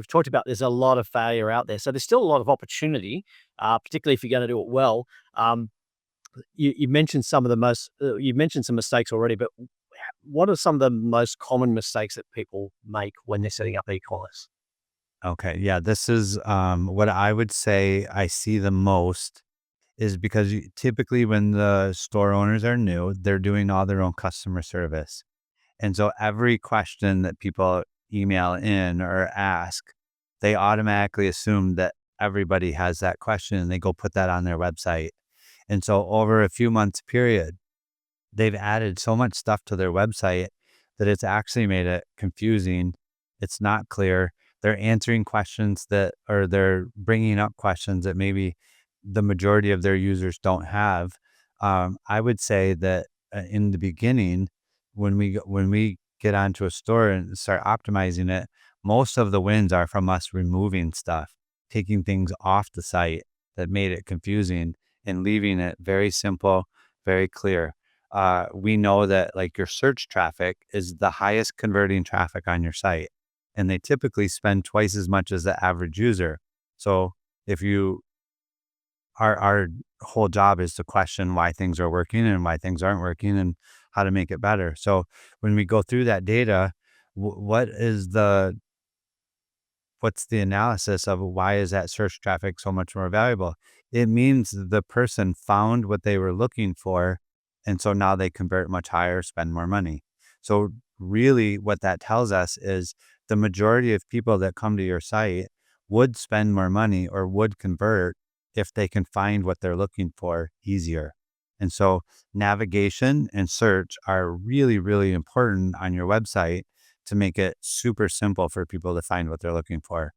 we've talked about there's a lot of failure out there. So there's still a lot of opportunity, particularly if you're going to do it well. Um, you mentioned some of the most, you mentioned some mistakes already, but what are some of the most common mistakes that people make when they're setting up e-commerce? Okay, yeah, this is what I would say I see the most is because typically when the store owners are new, they're doing all their own customer service. And so every question that people email in or ask, they automatically assume that everybody has that question and they go put that on their website. And so over a few months period, they've added so much stuff to their website that it's actually made it confusing. It's not clear. They're answering questions that, or they're bringing up questions that maybe the majority of their users don't have. I would say that in the beginning, when we get onto a store and start optimizing it, most of the wins are from us removing stuff, taking things off the site that made it confusing and leaving it very simple, very clear. We know that like your search traffic is the highest converting traffic on your site, and they typically spend twice as much as the average user. So if you our whole job is to question why things are working and why things aren't working and how to make it better. So when we go through that data, what's the analysis of why is that search traffic so much more valuable? It means the person found what they were looking for. And so now they convert much higher, spend more money. So really what that tells us is the majority of people that come to your site would spend more money or would convert if they can find what they're looking for easier. And so navigation and search are really, really important on your website to make it super simple for people to find what they're looking for.